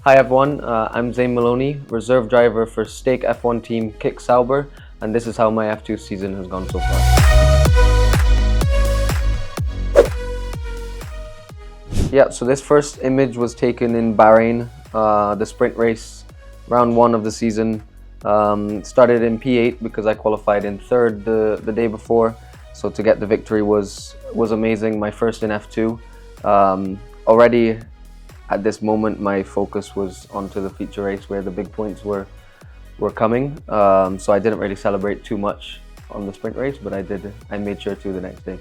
Hi everyone, I'm Zane Maloney, reserve driver for Stake F1 team Kick Sauber, and this is how my F2 season has gone so far. Yeah, so this first image was taken in Bahrain, the sprint race, round 1 of the season. Started in P8 because I qualified in 3rd the day before, so to get the victory was amazing, my first in F2. Already at this moment my focus was onto the feature race where the big points were coming, so I didn't really celebrate too much on the sprint race, but I made sure to the next day.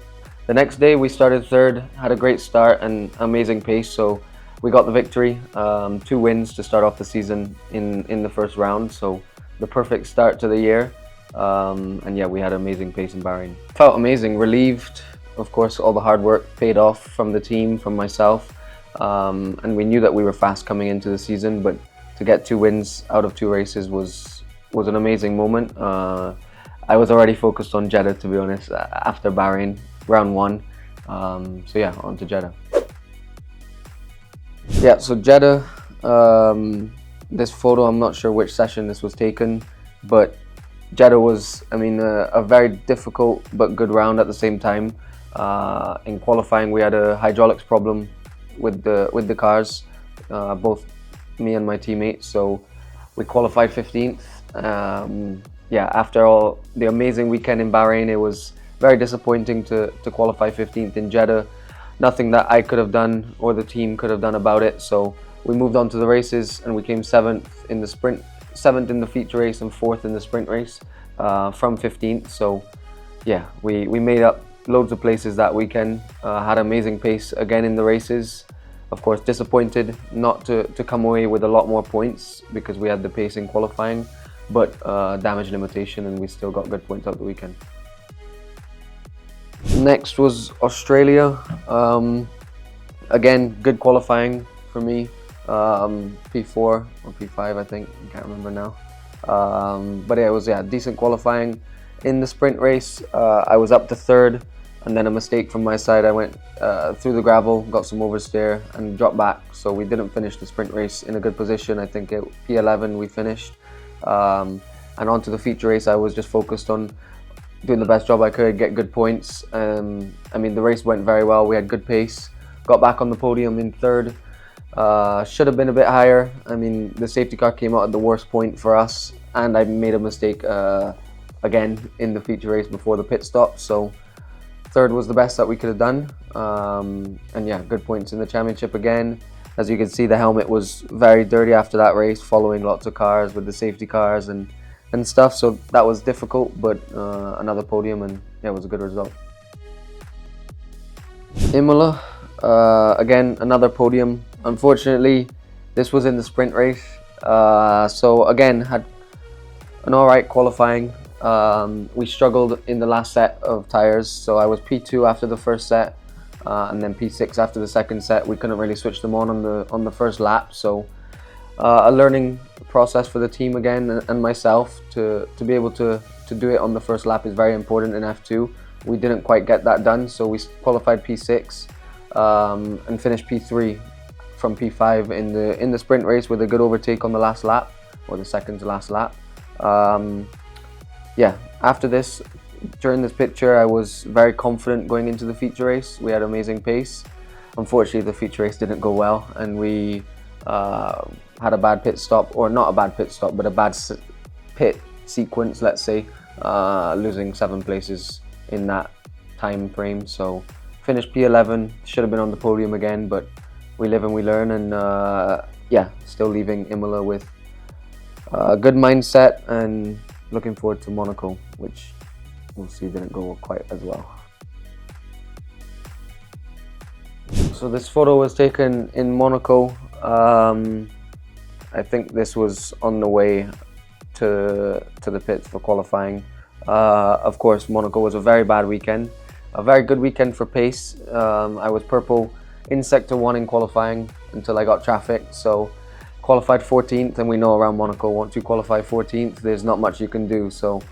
The next day we started 3rd, had a great start and amazing pace, so we got the victory. 2 wins to start off the season in the first round, so the perfect start to the year. And yeah, we had amazing pace in Bahrain. Felt amazing, relieved. Of course, all the hard work paid off from the team, from myself. And we knew that we were fast coming into the season, but to get 2 wins out of 2 races was an amazing moment. I was already focused on Jeddah, to be honest, after Bahrain, round 1. So yeah, on to Jeddah. Yeah, so Jeddah, this photo, I'm not sure which session this was taken, but Jeddah was, a very difficult but good round at the same time. In qualifying, we had a hydraulics problem with the cars, both me and my teammates, so we qualified 15th. Yeah, after all the amazing weekend in Bahrain, it was very disappointing to qualify 15th in Jeddah. Nothing that I could have done or the team could have done about it, so we moved on to the races and we came 7th in the sprint, 7th in the feature race and 4th in the sprint race, from 15th. So yeah, we made up loads of places that weekend, had amazing pace again in the races. Of course, disappointed not to come away with a lot more points because we had the pace in qualifying, but damage limitation, and we still got good points out the weekend. Next was Australia. Again, good qualifying for me, P4 or P5 I think, I can't remember now. But yeah, it was decent qualifying. In the sprint race, I was up to 3rd, and then a mistake from my side. I went through the gravel, got some oversteer and dropped back, so we didn't finish the sprint race in a good position. I think at P11 we finished. And onto the feature race, I was just focused on doing the best job I could, get good points. The race went very well, we had good pace, got back on the podium in 3rd. Should have been a bit higher. The safety car came out at the worst point for us, and I made a mistake again in the feature race before the pit stop, so 3rd was the best that we could have done. And yeah, good points in the championship again. As you can see, the helmet was very dirty after that race, following lots of cars with the safety cars and stuff, so that was difficult, but another podium, and yeah, it was a good result. Imola, again, another podium. Unfortunately, this was in the sprint race, so again, had an alright qualifying. We struggled in the last set of tyres, so I was P2 after the first set, and then P6 after the second set. We couldn't really switch them on the first lap, so a learning process for the team again and myself to be able to do it on the first lap is very important in F2. We didn't quite get that done, so we qualified P6 and finished P3 from P5 in the sprint race with a good overtake on the last lap, or the second to last lap. Yeah, after this, during this picture, I was very confident going into the feature race. We had amazing pace. Unfortunately, the feature race didn't go well, and we had a bad pit stop, or not a bad pit stop, but a bad pit sequence, let's say, losing 7 places in that time frame. So finished P11, should have been on the podium again, but we live and we learn, and yeah, still leaving Imola with a good mindset and looking forward to Monaco, which we'll see didn't go quite as well. So this photo was taken in Monaco. I think this was on the way to the pits for qualifying. Of course, Monaco was a very bad weekend, a very good weekend for pace. I was purple in sector 1 in qualifying until I got trafficked, so qualified 14th, and we know around Monaco, once you qualify 14th, there's not much you can do. So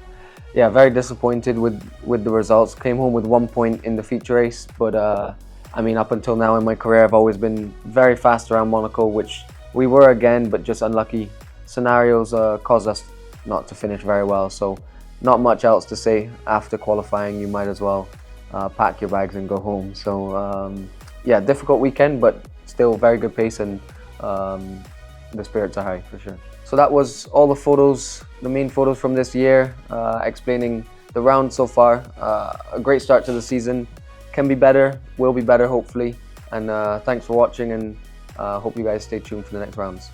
yeah, very disappointed with the results. Came home with 1 point in the feature race, but up until now in my career, I've always been very fast around Monaco, which we were again, but just unlucky scenarios caused us not to finish very well. So not much else to say. After qualifying, you might as well pack your bags and go home. So yeah, difficult weekend, but still very good pace, and the spirits are high for sure. So that was all the photos, the main photos from this year, explaining the round so far. A great start to the season. Can be better, will be better hopefully. And thanks for watching, and hope you guys stay tuned for the next rounds.